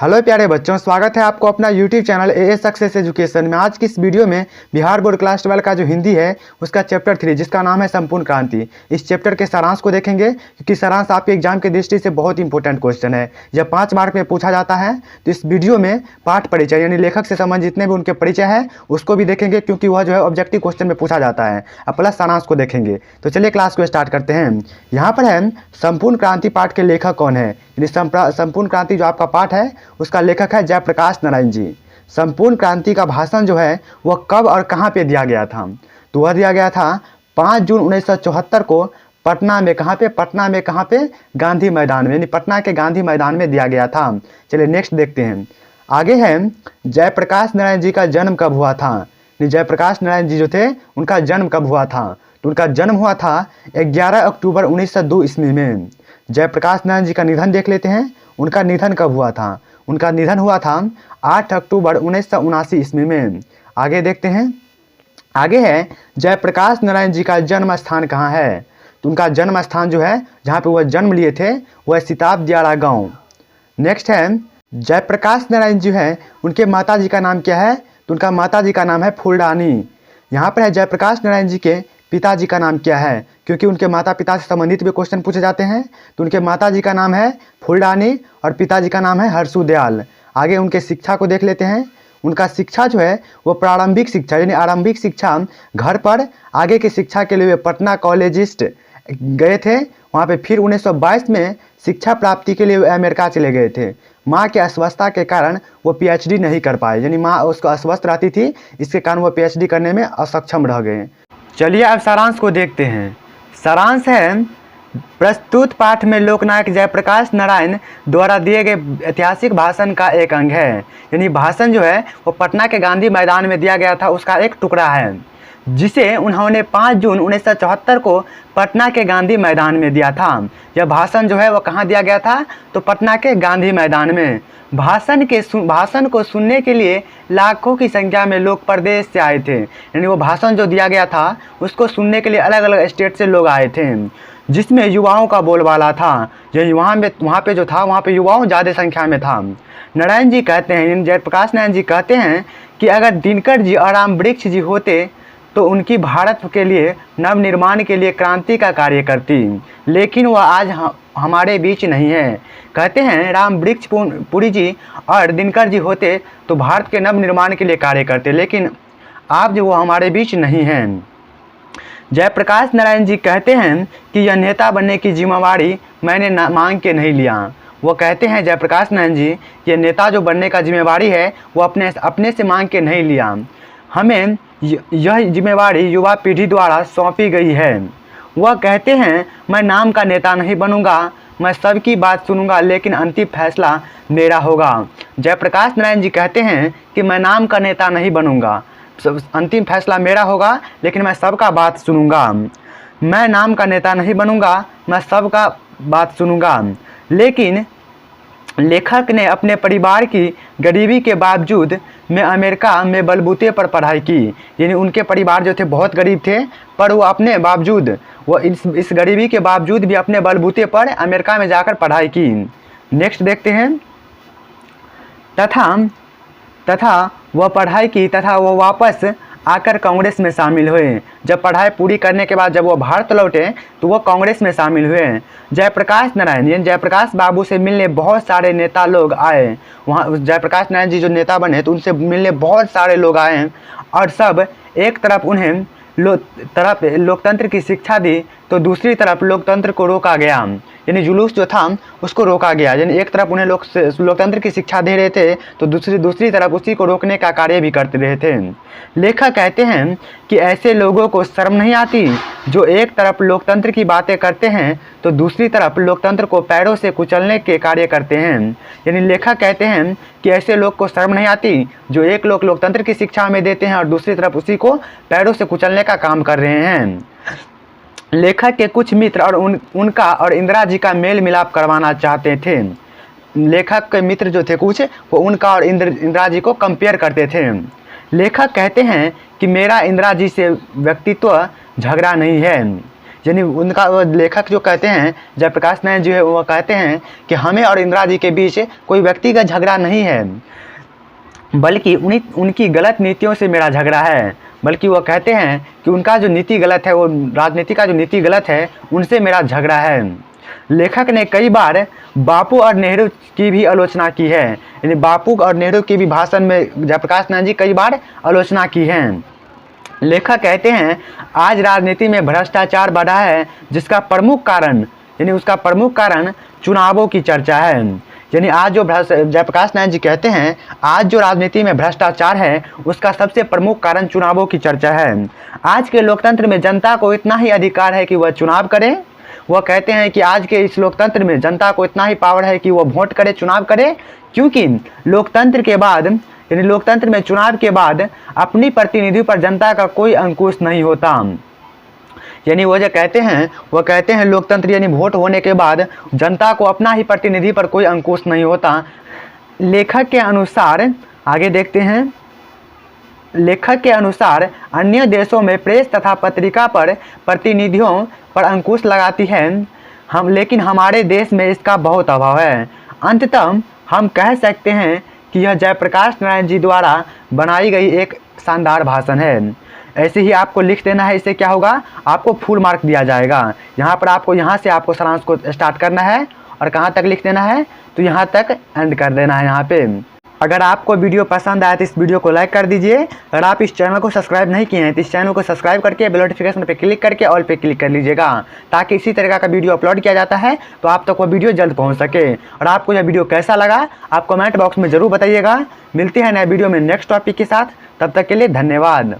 Hello प्यारे बच्चों, स्वागत है आपको अपना YouTube channel as success education में। आज की इस वीडियो में बिहार बोर्ड क्लास 12 का जो हिंदी है उसका चैप्टर 3 जिसका नाम है संपूर्ण क्रांति, इस चैप्टर के सारांश को देखेंगे क्योंकि सारांश आपके एग्जाम की दृष्टि से बहुत इंपॉर्टेंट क्वेश्चन है। जब 5 मार्क में पूछा जाता है तो इस वीडियो में पाठ परिचय यानी लेखक से संबंधित जितने भी उनके परिचय है उसको भी देखेंगे क्योंकि वह जो है ऑब्जेक्टिव क्वेश्चन में पूछा जाता है, और प्लस सारांश को देखेंगे। तो चलिए क्लास को स्टार्ट करते हैं। यहाँ पर है संपूर्ण क्रांति पाठ के लेखक कौन है। संपूर्ण क्रांति जो आपका पाठ है उसका लेखक है जयप्रकाश नारायण जी। संपूर्ण क्रांति का भाषण जो है वह कब और कहाँ पे दिया गया था, तो वह दिया गया था 5 जून 1974 को पटना में। कहाँ पे गांधी मैदान में, यानी पटना के गांधी मैदान में दिया गया था। चलिए नेक्स्ट देखते हैं। आगे है जयप्रकाश नारायण जी का जन्म कब हुआ था। जयप्रकाश नारायण जी जो थे उनका जन्म कब हुआ था, तो उनका जन्म हुआ था 11 अक्टूबर 1902 ईस्वी में। जयप्रकाश नारायण जी का निधन देख लेते हैं। उनका निधन कब हुआ था, उनका निधन हुआ था 8 अक्टूबर 1979 ईस्वी में। आगे देखते हैं। आगे है जयप्रकाश नारायण जी का जन्म स्थान कहाँ है, तो उनका जन्म स्थान जो है जहाँ पे वह जन्म लिए थे वह सिताब दियारा गाँव। नेक्स्ट है जयप्रकाश नारायण जी है उनके माता जी का नाम क्या है, तो उनका माता जी का नाम है फूलरानी। यहाँ पर है जयप्रकाश नारायण जी के पिताजी का नाम क्या है, क्योंकि उनके माता पिता से संबंधित भी क्वेश्चन पूछे जाते हैं। तो उनके माता जी का नाम है फूलरानी और पिताजी का नाम है हरसुदयाल। आगे उनके शिक्षा को देख लेते हैं। उनका शिक्षा जो है वो प्रारंभिक शिक्षा यानी आरंभिक शिक्षा घर पर, आगे की शिक्षा के लिए वे पटना कॉलेजिस्ट गए थे। वहाँ पे फिर 1922 में शिक्षा प्राप्ति के लिए वे अमेरिका चले गए थे। माँ के अस्वस्थता के कारण वो पीएचडी नहीं कर पाए, यानी माँ उसको अस्वस्थ रहती थी, इसके कारण वो पीएचडी करने में असक्षम रह गए। चलिए अब सारांश को देखते हैं। सारांश है प्रस्तुत पाठ में लोकनायक जयप्रकाश नारायण द्वारा दिए गए ऐतिहासिक भाषण का एक अंग है, यानी भाषण जो है वो पटना के गांधी मैदान में दिया गया था उसका एक टुकड़ा है, जिसे उन्होंने 5 जून 1974 को पटना के गांधी मैदान में दिया था। यह भाषण जो है वो कहाँ दिया गया था, तो पटना के गांधी मैदान में। भाषण को सुनने के लिए लाखों की संख्या में लोग प्रदेश से आए थे, यानी वो भाषण जो दिया गया था उसको सुनने के लिए अलग अलग स्टेट से लोग आए थे, जिसमें युवाओं का बोलबाला था। यानी वहाँ पे जो था वहाँ पे युवाओं ज़्यादा संख्या में था। नारायण जी कहते हैं, जयप्रकाश नारायण जी कहते हैं कि अगर दिनकर जी और राम वृक्ष जी होते तो उनकी भारत के लिए नवनिर्माण के लिए क्रांति का कार्य करती, लेकिन वह आज हमारे बीच नहीं है। कहते हैं राम वृक्ष पुरी जी और दिनकर जी होते तो भारत के नवनिर्माण के लिए कार्य करते, लेकिन आप जो वो हमारे बीच नहीं हैं। जयप्रकाश नारायण जी कहते हैं कि यह नेता बनने की जिम्मेवारी मैंने मांग के नहीं लिया। वो कहते हैं जयप्रकाश नारायण जी कि नेता जो बनने का जिम्मेवारी है वो अपने से मांग के नहीं लिया, हमें यह जिम्मेवारी युवा पीढ़ी द्वारा सौंपी गई है। वह कहते हैं मैं नाम का नेता नहीं बनूंगा, मैं सबकी बात सुनूंगा, लेकिन अंतिम फैसला मेरा होगा। जयप्रकाश नारायण जी कहते हैं कि मैं नाम का नेता नहीं बनूंगा, अंतिम फैसला मेरा होगा, लेकिन मैं सबका बात सुनूंगा। मैं नाम का नेता नहीं बनूंगा, मैं सबका बात सुनूंगा। लेकिन लेखक ने अपने परिवार की गरीबी के बावजूद में अमेरिका में बलबूते पर पढ़ाई की, यानी उनके परिवार जो थे बहुत गरीब थे, पर वो अपने बावजूद वो इस गरीबी के बावजूद भी अपने बलबूते पर अमेरिका में जाकर पढ़ाई की। नेक्स्ट देखते हैं। तथा वह पढ़ाई की तथा वह वापस आकर कांग्रेस में शामिल हुए। जब पढ़ाई पूरी करने के बाद जब वो भारत लौटे तो वो कांग्रेस में शामिल हुए। जयप्रकाश नारायण यानी जयप्रकाश बाबू से मिलने बहुत सारे नेता लोग आए। वहाँ जयप्रकाश नारायण जी जो नेता बने तो उनसे मिलने बहुत सारे लोग आए, और सब एक तरफ उन्हें लोकतंत्र की शिक्षा दी तो दूसरी तरफ लोकतंत्र को रोका गया, यानी जुलूस जो था उसको रोका गया। यानी एक तरफ उन्हें लोकतंत्र की शिक्षा दे रहे थे तो दूसरी तरफ उसी को रोकने का कार्य भी करते रहे थे। लेखक कहते हैं कि ऐसे लोगों को शर्म नहीं आती जो एक तरफ लोकतंत्र की बातें करते हैं तो दूसरी तरफ लोकतंत्र को पैरों से कुचलने के कार्य करते हैं। यानी लेखक कहते हैं कि ऐसे लोग को शर्म नहीं आती जो एक लोग लोकतंत्र की शिक्षा हमें देते हैं और दूसरी तरफ उसी को पैरों से कुचलने का काम कर रहे हैं। लेखक के कुछ मित्र और उनका और इंदिरा जी का मेल मिलाप करवाना चाहते थे। लेखक के मित्र जो थे कुछ वो उनका और इंदिरा जी को कंपेयर करते थे। लेखक कहते हैं कि मेरा इंदिरा जी से व्यक्तित्व झगड़ा नहीं है, यानी उनका वो लेखक जो कहते हैं, जयप्रकाश नारायण जी है, वो कहते हैं कि हमें और इंदिरा जी के बीच कोई व्यक्तिगत झगड़ा नहीं है, बल्कि उनकी गलत नीतियों से मेरा झगड़ा है। बल्कि वो कहते हैं कि उनका जो नीति गलत है, वो राजनीति का जो नीति गलत है, उनसे मेरा झगड़ा है। लेखक ने कई बार बापू और नेहरू की भी आलोचना की है, यानी बापू और नेहरू की भी भाषण में जयप्रकाश नारायण जी कई बार आलोचना की है। लेखक कहते हैं आज राजनीति में भ्रष्टाचार बढ़ा है, जिसका प्रमुख कारण यानी उसका प्रमुख कारण चुनावों की चर्चा है। यानी आज जो जयप्रकाश नारायण जी कहते हैं आज जो राजनीति में भ्रष्टाचार है, उसका सबसे प्रमुख कारण चुनावों की चर्चा है। आज के लोकतंत्र में जनता को इतना ही अधिकार है कि वह चुनाव करे। वह कहते हैं कि आज के इस लोकतंत्र में जनता को इतना ही पावर है कि वह वोट करे, चुनाव करे, क्योंकि लोकतंत्र के बाद यानी लोकतंत्र में चुनाव के बाद अपनी प्रतिनिधि पर जनता का कोई अंकुश नहीं होता। यानी वो जो कहते हैं लोकतंत्र यानी वोट होने के बाद जनता को अपना ही प्रतिनिधि पर कोई अंकुश नहीं होता। लेखक के अनुसार आगे देखते हैं, लेखक के अनुसार अन्य देशों में प्रेस तथा पत्रिका पर प्रतिनिधियों पर अंकुश लगाती है, लेकिन हमारे देश में इसका बहुत अभाव है। अंततः हम कह सकते हैं कि यह जयप्रकाश नारायण जी द्वारा बनाई गई एक शानदार भाषण है। ऐसे ही आपको लिख देना है, इससे क्या होगा, आपको फुल मार्क दिया जाएगा। यहाँ पर आपको यहाँ से आपको सारांश को स्टार्ट करना है और कहाँ तक लिख देना है, तो यहाँ तक एंड कर देना है यहाँ पे। अगर आपको वीडियो पसंद आया तो इस वीडियो को लाइक कर दीजिए। अगर आप इस चैनल को सब्सक्राइब नहीं किए हैं तो इस चैनल को सब्सक्राइब करके बेल नोटिफिकेशन पे क्लिक करके ऑल पे क्लिक कर लीजिएगा, ताकि इसी तरह का वीडियो अपलोड किया जाता है तो आप तक वो वीडियो जल्द पहुंच सके। और आपको यह वीडियो कैसा लगा आप कमेंट बॉक्स में ज़रूर बताइएगा। मिलते हैं नए वीडियो में नेक्स्ट टॉपिक के साथ, तब तक के लिए धन्यवाद।